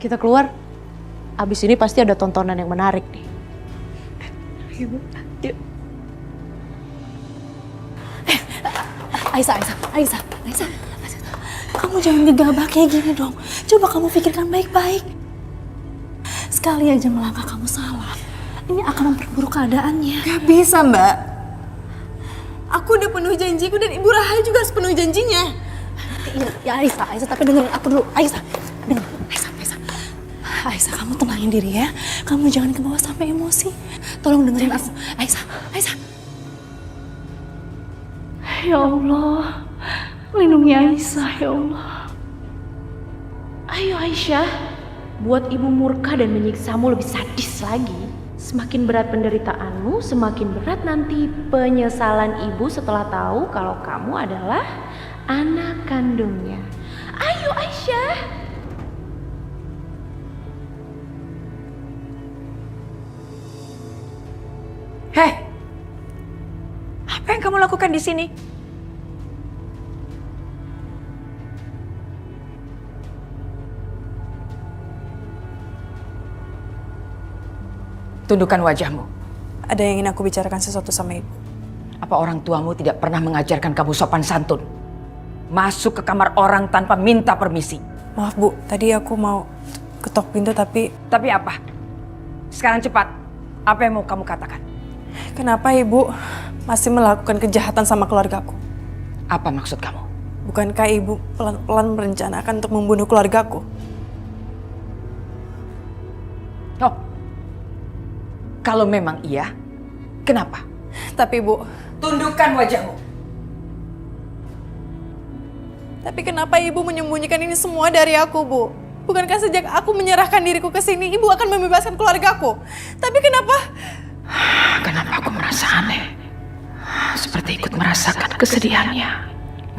kita keluar. Abis ini pasti ada tontonan yang menarik nih. Ibu, yuk. Aisyah. Kamu jangan gegabah kayak gini dong. Coba kamu pikirkan baik-baik. Sekali aja melangkah kamu salah, ini akan memperburuk keadaannya. Gak bisa, Mbak. Aku udah penuh janjiku dan Ibu Rahayu juga sepenuh janjinya. Ya Aisyah, tapi dengerin aku dulu. Aisyah, kamu tenangin diri ya. Kamu jangan kebawa sampai emosi. Tolong dengerin aku. Aisyah. Ya Allah, lindungi Aisyah ya Allah. Ayo Aisyah, buat ibu murka dan menyiksamu lebih sadis lagi. Semakin berat penderitaanmu, semakin berat nanti penyesalan ibu setelah tahu kalau kamu adalah anak kandungnya. Ayo Aisyah. Hei, apa yang kamu lakukan di sini? Tundukkan wajahmu. Ada yang ingin aku bicarakan sesuatu sama ibu. Apa orang tuamu tidak pernah mengajarkan kamu sopan santun? Masuk ke kamar orang tanpa minta permisi. Maaf Bu, tadi aku mau ketok pintu tapi... Tapi apa? Sekarang cepat, apa yang mau kamu katakan? Kenapa ibu masih melakukan kejahatan sama keluargaku? Apa maksud kamu? Bukankah ibu pelan-pelan merencanakan untuk membunuh keluargaku? Oh, kalau memang iya, kenapa? Tapi Bu, Tundukkan wajahmu. tapi kenapa ibu menyembunyikan ini semua dari aku, Bu? Bukankah sejak aku menyerahkan diriku ke sini, ibu akan membebaskan keluargaku? Tapi kenapa? Kenapa aku merasa aneh? Seperti ikut merasakan kesedihannya.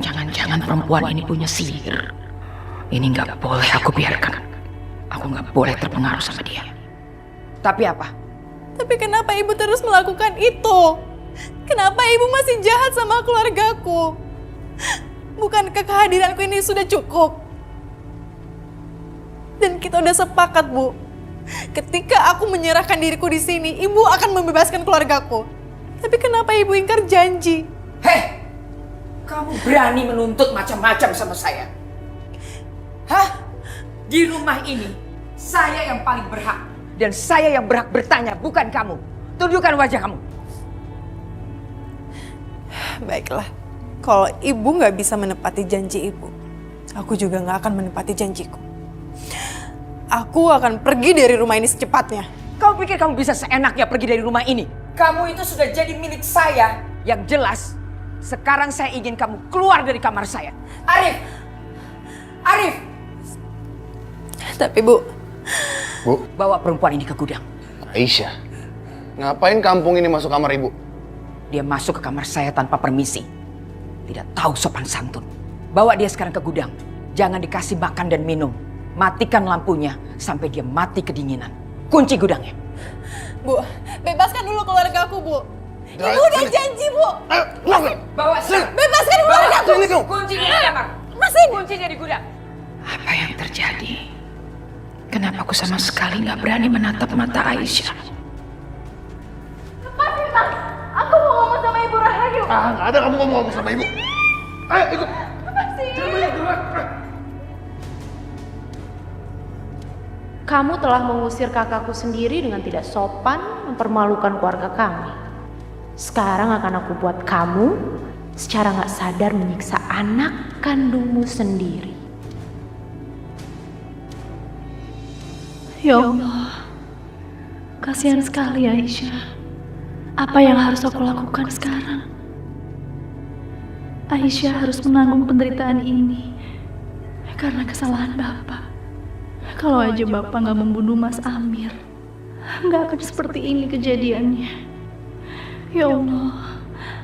Jangan-jangan perempuan ini punya sihir. Ini nggak boleh aku biarkan. Aku nggak boleh terpengaruh sama dia. Tapi apa? Tapi kenapa ibu terus melakukan itu? Kenapa ibu masih jahat sama keluargaku? Bukankah kehadiranku ini sudah cukup? Dan kita udah sepakat, Bu. Ketika aku menyerahkan diriku di sini, ibu akan membebaskan keluargaku. Tapi kenapa ibu ingkar janji? Hei, kamu berani menuntut macam-macam sama saya? Hah? Di rumah ini, saya yang paling berhak. Dan saya yang berhak bertanya, bukan kamu. Tundukkan wajah kamu. Baiklah, kalau ibu nggak bisa menepati janji ibu, aku juga nggak akan menepati janjiku. Aku akan pergi dari rumah ini secepatnya. Kamu pikir kamu bisa seenaknya pergi dari rumah ini? Kamu itu sudah jadi milik saya. Yang jelas, sekarang saya ingin kamu keluar dari kamar saya. Arif! Arif! Tapi Bu, Bawa perempuan ini ke gudang. Aisyah, ngapain kampung ini masuk kamar ibu? Dia masuk ke kamar saya tanpa permisi. Tidak tahu sopan santun. Bawa dia sekarang ke gudang. Jangan dikasih makan dan minum. Matikan lampunya sampai dia mati kedinginan. Kunci gudangnya. Bu, bebaskan dulu keluargaku, Bu. Ibu udah janji, Bu. Bawa sini. Bebaskan keluargaku. Kuncinya di kamar. Masih. Kuncinya di gudang. Apa yang terjadi? Kenapa aku sama sekali nggak berani menatap mata Aisyah? Lepasin, Mas. Aku mau ngomong sama Ibu Rahayu. Nggak ada kamu ngomong sama ibu. Ayo ikut. Kamu telah mengusir kakakku sendiri dengan tidak sopan, mempermalukan keluarga kami. Sekarang akan aku buat kamu secara gak sadar menyiksa anak kandungmu sendiri. Ya Allah, kasihan sekali Aisyah. Apa yang harus aku lakukan sekarang? Aisyah harus menanggung penderitaan ini karena kesalahan Bapak. Kalau aja Bapak nggak membunuh Mas Amir, nggak akan seperti ini kejadiannya. Ya Allah,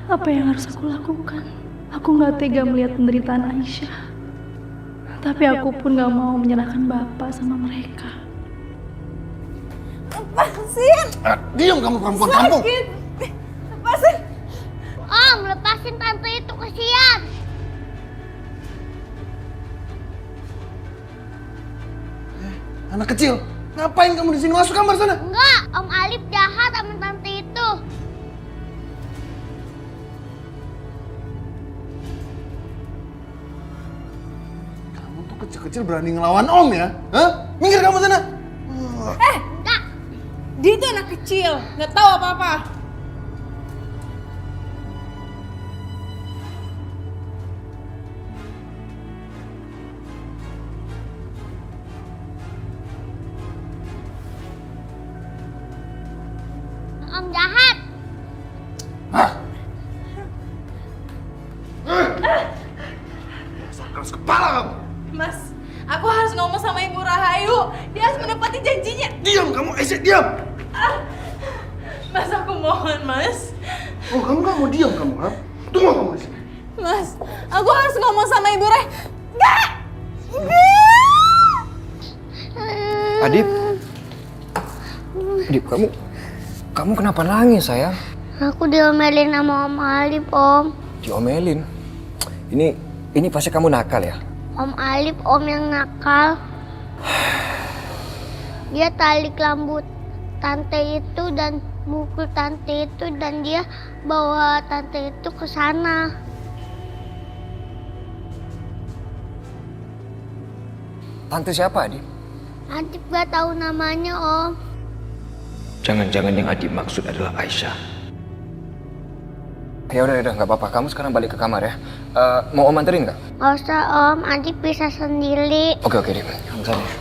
apa yang harus aku lakukan? Aku nggak tega melihat penderitaan Aisyah. Tapi aku pun nggak mau menyerahkan Bapak sama mereka. Lepasin. Diam kamu perempuan kampung. Sakit. Lepasin. Om, lepasin tante itu, kasihan. Anak kecil, ngapain kamu di sini? Masuk kamar sana. Enggak, Om Alif jahat sama tante itu. Kamu tuh kecil-kecil berani ngelawan Om ya? Hah? Minggir kamu sana. Enggak. Dia itu anak kecil, nggak tahu apa-apa. Om jahat. Hah? Dasar keras kepala kamu. Mas, aku harus ngomong sama Ibu Rahayu. Dia harus menepati janjinya. Diam kamu, Aisyah, diam. Mas, aku mohon, Mas. Oh, kamu nggak mau diam kamu, ha? Tunggu kamu di sini. Mas, aku harus ngomong sama Ibu Reh. Adip, Adip, kamu kenapa nangis sayang? Aku diomelin sama Om Alif, Om. Diomelin. Ini pasti kamu nakal ya? Om Alif, Om yang nakal. Dia tarik rambut tante itu dan mukul tante itu dan dia bawa tante itu ke sana. Tante siapa, Adip? Adip gak tahu namanya, Om. Jangan-jangan yang Adip maksud adalah Aisyah. Ya udah, nggak apa-apa. Kamu sekarang balik ke kamar ya. Mau Om anterin nggak? Gak usah, Om. Adip bisa sendiri. Oke, Dip. Kamu sana ya.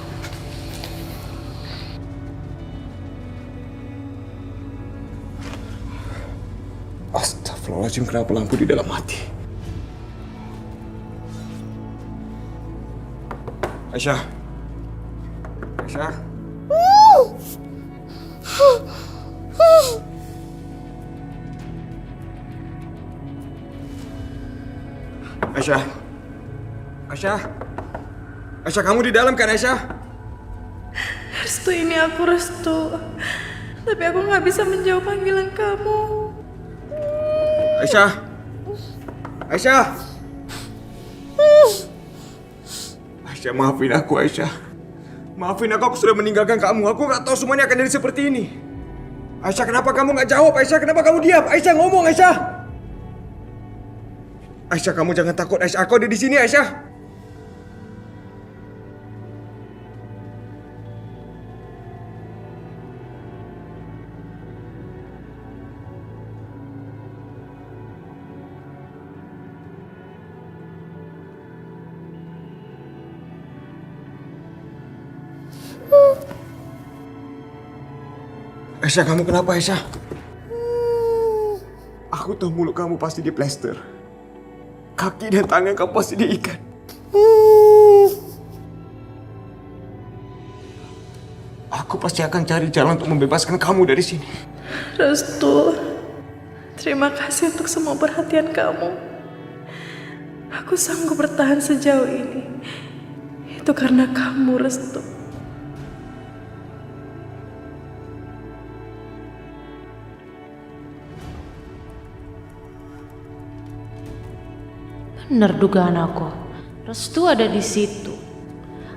Astagfirullahaladzim, kenapa lampu di dalam hati? Aisyah. Aisyah. Aisyah. Aisyah. Aisyah, kamu di dalam kan, Aisyah? Restu, ini aku Restu. Tapi aku nggak bisa menjawab panggilan kamu. Aisyah. Aisyah. Aisyah, maafin aku, Aisyah. Maafin aku sudah meninggalkan kamu. Aku nggak tahu semuanya akan jadi seperti ini. Aisyah, kenapa kamu nggak jawab? Aisyah, kenapa kamu diam? Aisyah, ngomong, Aisyah. Aisyah, kamu jangan takut. Aisyah, aku ada di sini, Aisyah. Aisyah, kamu kenapa, Aisyah? Aku tahu mulut kamu pasti diplester. Kaki dan tangan kamu pasti diikat. Aku pasti akan cari jalan untuk membebaskan kamu dari sini. Restu, terima kasih untuk semua perhatian kamu. Aku sanggup bertahan sejauh ini. Itu karena kamu, Restu. Bener dugaan aku. Restu ada di situ.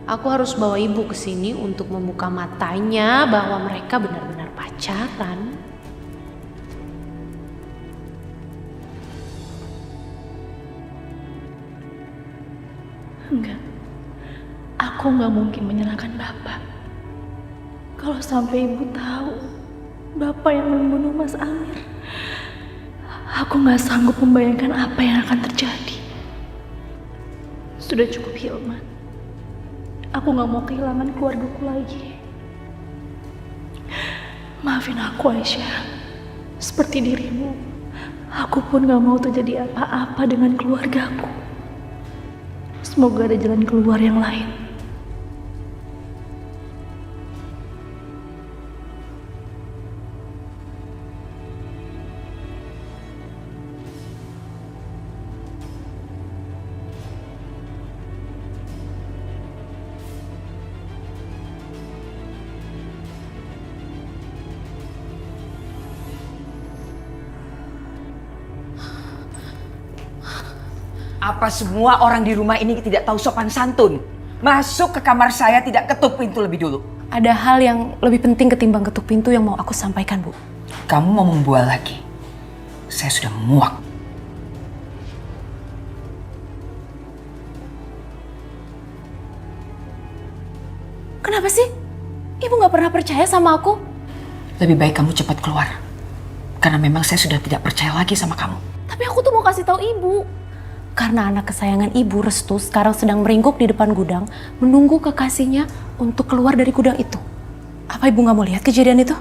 Aku harus bawa ibu ke sini untuk membuka matanya bahwa mereka benar-benar pacaran. Enggak. Aku nggak mungkin menyalahkan Bapak. Kalau sampai Ibu tahu Bapak yang membunuh Mas Amir, aku nggak sanggup membayangkan apa yang akan terjadi. Sudah cukup, Hilman. Aku nggak mau kehilangan keluargaku lagi. Maafin aku, Aisyah. Seperti dirimu, aku pun nggak mau terjadi apa-apa dengan keluargaku. Semoga ada jalan keluar yang lain. Apa semua orang di rumah ini tidak tahu sopan santun? Masuk ke kamar saya, tidak ketuk pintu lebih dulu. Ada hal yang lebih penting ketimbang ketuk pintu yang mau aku sampaikan, Bu. Kamu mau membual lagi? Saya sudah muak. Kenapa sih? Ibu nggak pernah percaya sama aku? Lebih baik kamu cepat keluar. Karena memang saya sudah tidak percaya lagi sama kamu. Tapi aku tuh mau kasih tahu ibu. Karena anak kesayangan ibu, Restu, sekarang sedang meringkuk di depan gudang, menunggu kekasihnya untuk keluar dari gudang itu. Apa ibu nggak mau lihat kejadian itu?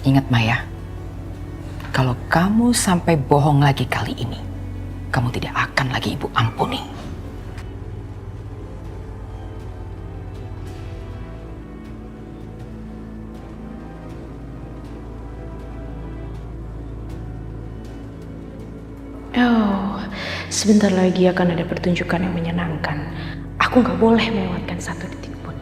Ingat Maya, kalau kamu sampai bohong lagi kali ini, kamu tidak akan lagi ibu ampuni. Oh, sebentar lagi akan ada pertunjukan yang menyenangkan. Aku nggak boleh melewatkan satu detik pun.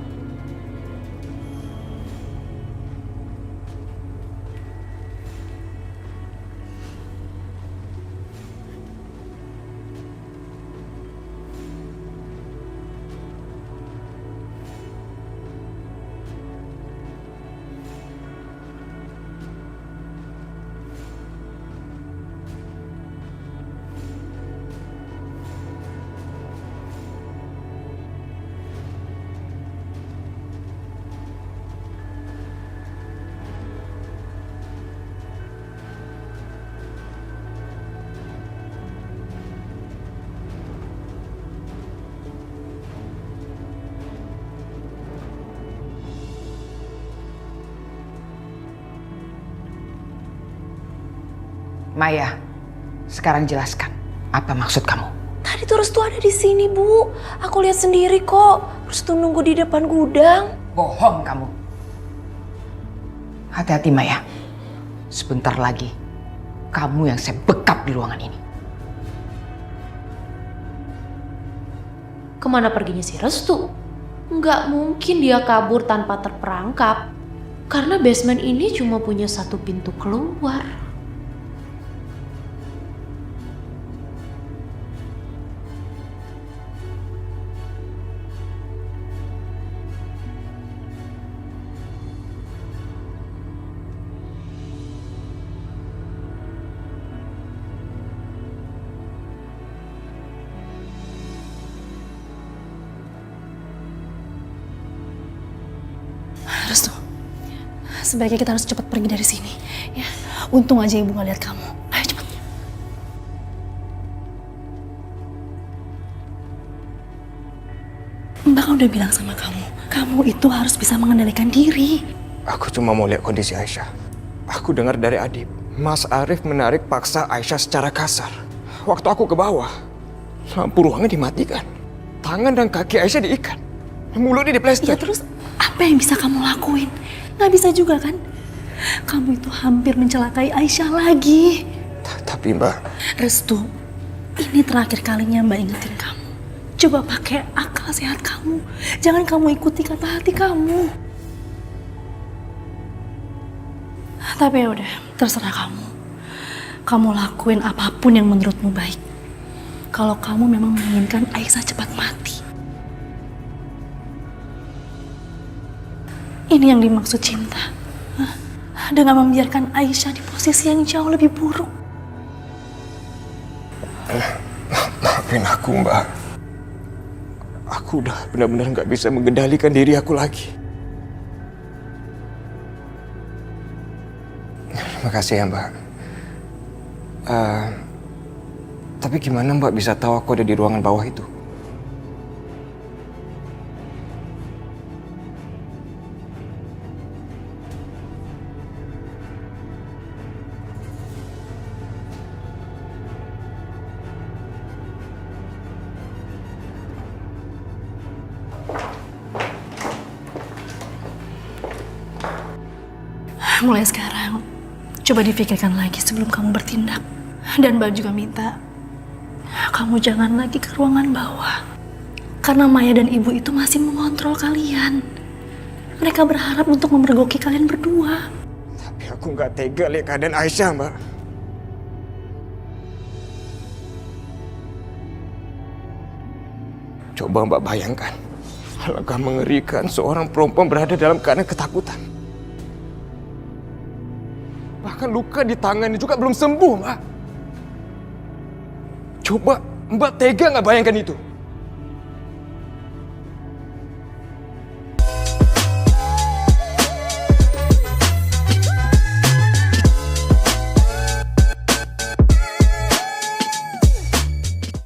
Maya, sekarang jelaskan apa maksud kamu? Tadi tuh Restu ada di sini, Bu. Aku lihat sendiri kok. Restu nunggu di depan gudang. Bohong kamu. Hati-hati Maya. Sebentar lagi kamu yang saya bekap di ruangan ini. Kemana perginya si Restu? Nggak mungkin dia kabur tanpa terperangkap. Karena basement ini cuma punya satu pintu keluar. Restu, sebaiknya kita harus cepat pergi dari sini. Ya, untung aja ibu nggak lihat kamu. Ayo cepat. Mbak kan udah bilang sama kamu itu harus bisa mengendalikan diri. Aku cuma mau lihat kondisi Aisyah. Aku dengar dari Adib, Mas Arif menarik paksa Aisyah secara kasar. Waktu aku ke bawah, lampu ruangan dimatikan. Tangan dan kaki Aisyah diikat. Mulutnya diplester. Ya terus apa yang bisa kamu lakuin? Nggak bisa juga kan? Kamu itu hampir mencelakai Aisyah lagi. Tapi Mbak... Restu, ini terakhir kalinya Mbak ingetin kamu. Coba pakai akal sehat kamu. Jangan kamu ikuti kata hati kamu. Tapi ya udah, terserah kamu. Kamu lakuin apapun yang menurutmu baik. Kalau kamu memang menginginkan Aisyah cepat mati. Ini yang dimaksud cinta. Dengan membiarkan Aisyah di posisi yang jauh lebih buruk. Maafin aku, Mbak. Aku udah benar-benar nggak bisa mengendalikan diri aku lagi. Terima kasih ya, Mbak. Tapi gimana Mbak bisa tahu aku ada di ruangan bawah itu? Mulai sekarang, coba dipikirkan lagi sebelum kamu bertindak. Dan Mbak juga minta, kamu jangan lagi ke ruangan bawah. Karena Maya dan ibu itu masih mengontrol kalian. Mereka berharap untuk memergoki kalian berdua. Tapi aku nggak tega lihat keadaan Aisyah, Mbak. Coba Mbak bayangkan, alangkah mengerikan seorang perempuan berada dalam keadaan ketakutan. Bahkan luka di tangannya juga belum sembuh, Mbak. Coba Mbak tega nggak bayangkan itu?